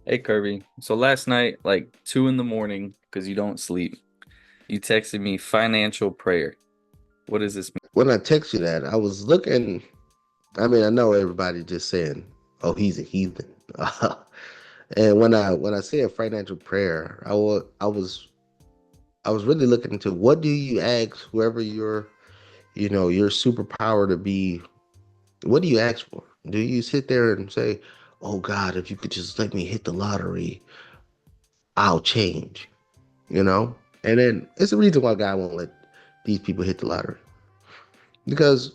Hey Kirby. So last night, like 2 in the morning, because you don't sleep, you texted me financial prayer. What does this mean? When I text you that, I was looking. I mean, I know everybody just saying, "Oh, he's a heathen," and when I say a financial prayer, I was really looking into what do you ask whoever your superpower to be. What do you ask for? Do you sit there and say, "Oh God, if you could just let me hit the lottery, I'll change," you know? And then it's the reason why God won't let these people hit the lottery because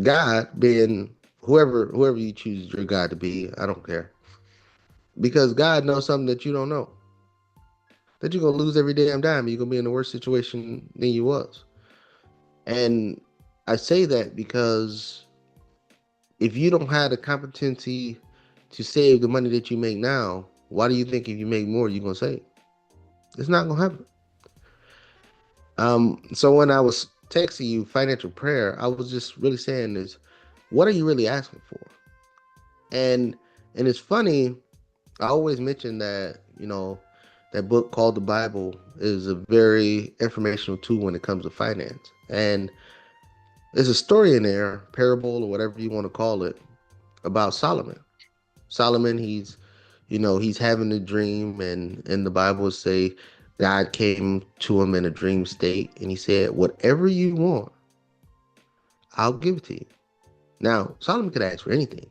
God, being whoever you choose your God to be, I don't care. Because God knows something that you don't know. That you're gonna lose every damn dime. You're gonna be in a worse situation than you was. And I say that because if you don't have the competency to save the money that you make now, why do you think if you make more you're gonna save? It's not gonna happen. So when I was texting you financial prayer, I was just really saying is what are you really asking for? And and it's funny, I always mention that, that book called the Bible is a very informational tool when it comes to finance. And there's a story in there, parable or whatever you want to call it, about Solomon. Solomon, he's having a dream, and in the Bible say God came to him in a dream state, and he said, "Whatever you want, I'll give it to you." Now, Solomon could ask for anything.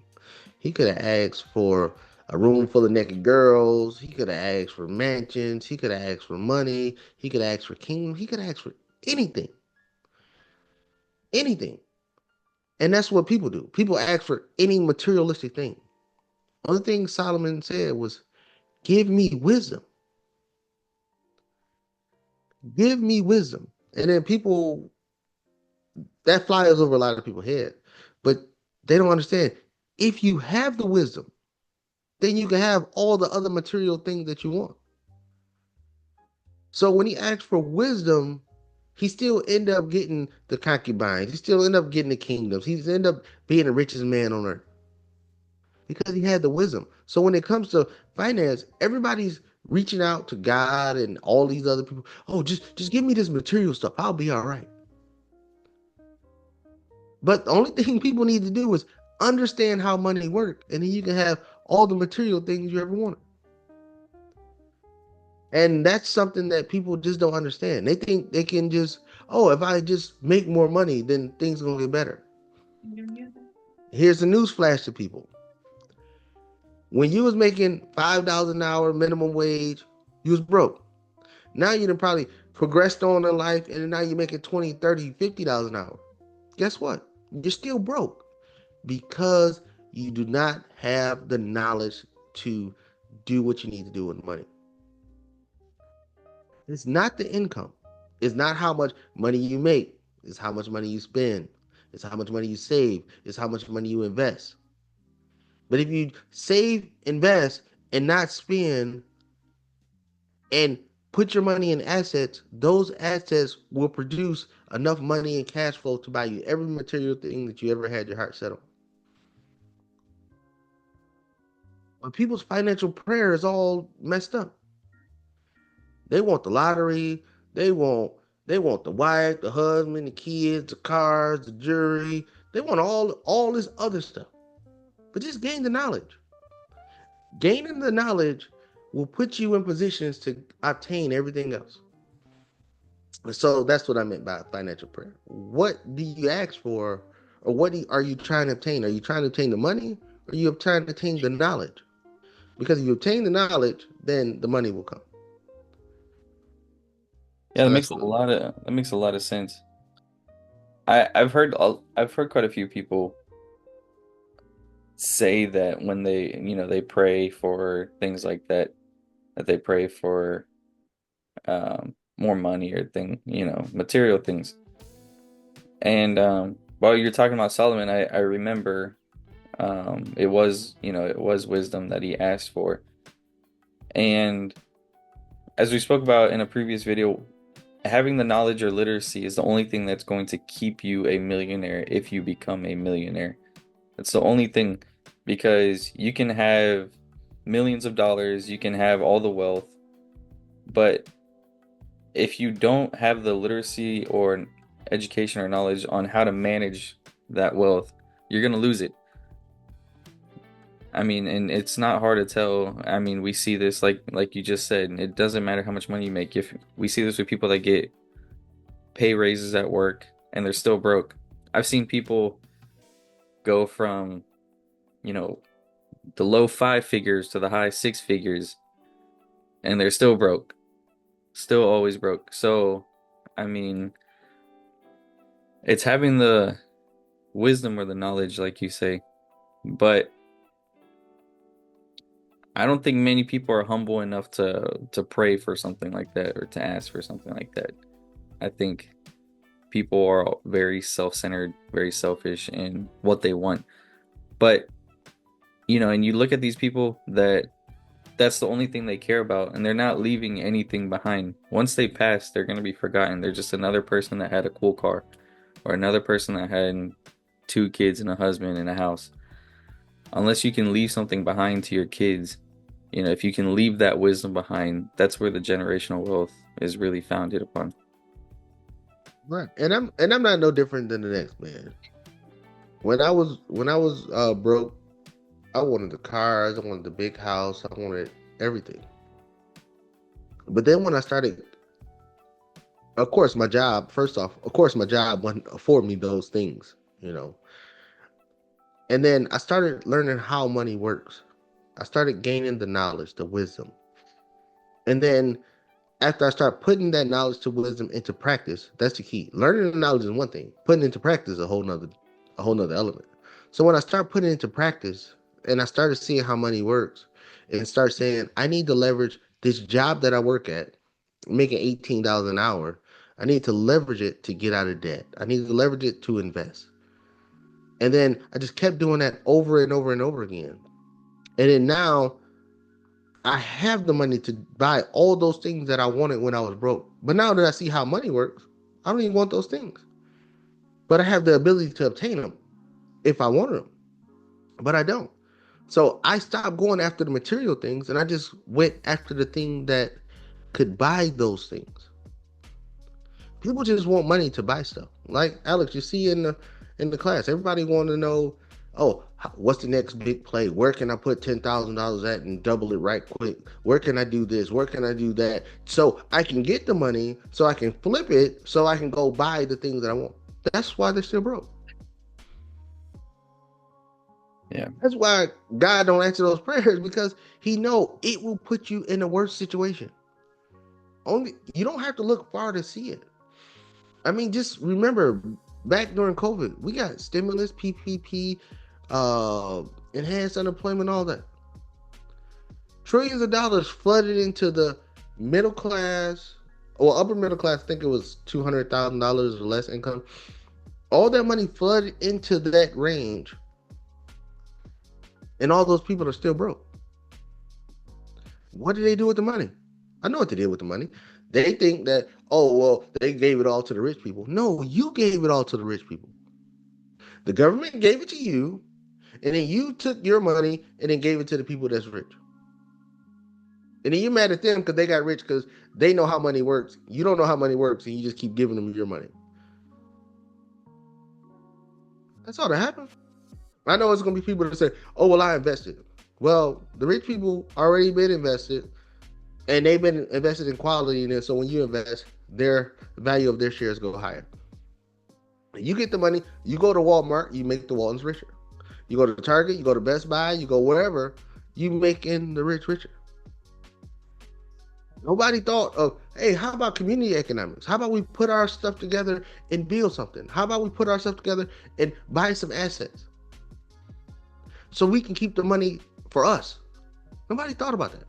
He could have asked for a room full of naked girls. He could have asked for mansions. He could have asked for money. He could have asked for kingdom. He could have asked for anything, anything. And that's what people do. People ask for any materialistic thing. Only thing Solomon said was, "Give me wisdom. Give me wisdom." And then people that flies over a lot of people's head, but they don't understand. If you have the wisdom, then you can have all the other material things that you want. So when he asked for wisdom, he still end up getting the concubines. He still end up getting the kingdoms. He's end up being the richest man on earth because he had the wisdom. So when it comes to finance, everybody's reaching out to God and all these other people. Oh, just give me this material stuff. I'll be all right. But the only thing people need to do is understand how money works, and then you can have all the material things you ever wanted. And that's something that people just don't understand. They think they can just, oh, if I just make more money, then things are gonna get better. Here's the news flash to people. When you was making $5 an hour minimum wage, you was broke. Now you done probably progressed on in life and now you're making 20, 30, $50 an hour. Guess what? You're still broke because you do not have the knowledge to do what you need to do with money. It's not the income. It's not how much money you make. It's how much money you spend. It's how much money you save. It's how much money you invest. But if you save, invest, and not spend and put your money in assets, those assets will produce enough money and cash flow to buy you every material thing that you ever had your heart set on. But people's financial prayer is all messed up. They want the lottery. They want they want the wife, the husband, the kids, the cars, the jewelry. They want all this other stuff. But just gain the knowledge. Gaining the knowledge will put you in positions to obtain everything else. So that's what I meant by financial prayer. What do you ask for, or are you trying to obtain? Are you trying to obtain the money, or are you trying to obtain the knowledge? Because if you obtain the knowledge, then the money will come. Yeah, So that's what I'm. that makes a lot of sense. I've heard quite a few people say that when they pray for things like that, that they pray for more money or material things. And while you're talking about Solomon, I remember it was wisdom that he asked for. And as we spoke about in a previous video, having the knowledge or literacy is the only thing that's going to keep you a millionaire if you become a millionaire. It's the only thing because you can have millions of dollars, you can have all the wealth, but if you don't have the literacy or education or knowledge on how to manage that wealth, you're gonna lose it. I mean, and it's not hard to tell. I mean, we see this like you just said, it doesn't matter how much money you make. If we see this with people that get pay raises at work and they're still broke. I've seen people go from, you know, the low five figures to the high six figures and they're still broke. Still always broke. So, I mean, it's having the wisdom or the knowledge, like you say, but I don't think many people are humble enough to pray for something like that or to ask for something like that. I think people are very self-centered, very selfish in what they want. But, you know, and you look at these people that's the only thing they care about and they're not leaving anything behind. Once they pass, they're going to be forgotten. They're just another person that had a cool car or another person that had two kids and a husband and a house. Unless you can leave something behind to your kids, you know, if you can leave that wisdom behind, that's where the generational wealth is really founded upon. Right. And I'm not no different than the next man. When I was broke, I wanted the cars, I wanted the big house, I wanted everything. But then when I started, of course, my job, first off, of course, my job wouldn't afford me those things, you know. And then I started learning how money works. I started gaining the knowledge, the wisdom. And then after I start putting that knowledge to wisdom into practice, that's the key. Learning the knowledge is one thing. Putting it into practice is a whole nother element. So when I start putting it into practice and I started seeing how money works and start saying, I need to leverage this job that I work at, making $18 an hour. I need to leverage it to get out of debt. I need to leverage it to invest. And then I just kept doing that over and over and over again. And then now I have the money to buy all those things that I wanted when I was broke. But now that I see how money works, I don't even want those things. But I have the ability to obtain them if I wanted them. But I don't. So I stopped going after the material things and I just went after the thing that could buy those things. People just want money to buy stuff. Like Alex, you see in the class, everybody want to know, oh, what's the next big play? Where can I put $10,000 at and double it right quick? Where can I do this? Where can I do that? So I can get the money, so I can flip it, so I can go buy the things that I want. That's why they're still broke. Yeah. That's why God don't answer those prayers because He know it will put you in a worse situation. Only you don't have to look far to see it. I mean, just remember back during COVID, we got stimulus, PPP, uh, enhanced unemployment, all that. Trillions of dollars flooded into the middle class, or upper middle class. I think it was $200,000 or less income. All that money flooded into that range, and all those people are still broke. What did they do with the money? I know what they did with the money. They think that, oh, well, they gave it all to the rich people. No, you gave it all to the rich people. The government gave it to you, and then you took your money and then gave it to the people that's rich. And then you're mad at them because they got rich because they know how money works. You don't know how money works, and you just keep giving them your money. That's all that happened. I know it's going to be people that say, oh, well, I invested. Well, the rich people already been invested, and they've been invested in quality in it. So when you invest, their value of their shares go higher. You get the money, you go to Walmart, you make the Waltons richer. You go to Target, you go to Best Buy, you go wherever, you making the rich richer. Nobody thought of, hey, how about community economics? How about we put our stuff together and build something? How about we put our stuff together and buy some assets so we can keep the money for us? Nobody thought about that.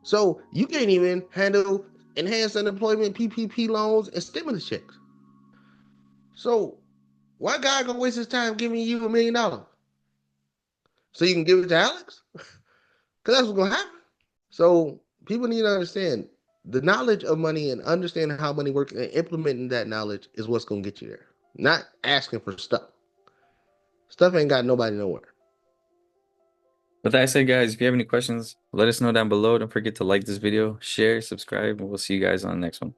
So you can't even handle enhanced unemployment, PPP loans, and stimulus checks. So why God gonna waste his time giving you $1 million so you can give it to Alex? Because that's what's gonna happen. So people need to understand the knowledge of money and understanding how money works and implementing that knowledge is what's gonna get you there. Not asking for stuff. Stuff ain't got nobody nowhere. With that said, guys, if you have any questions, let us know down below. Don't forget to like this video, share, subscribe, and we'll see you guys on the next one.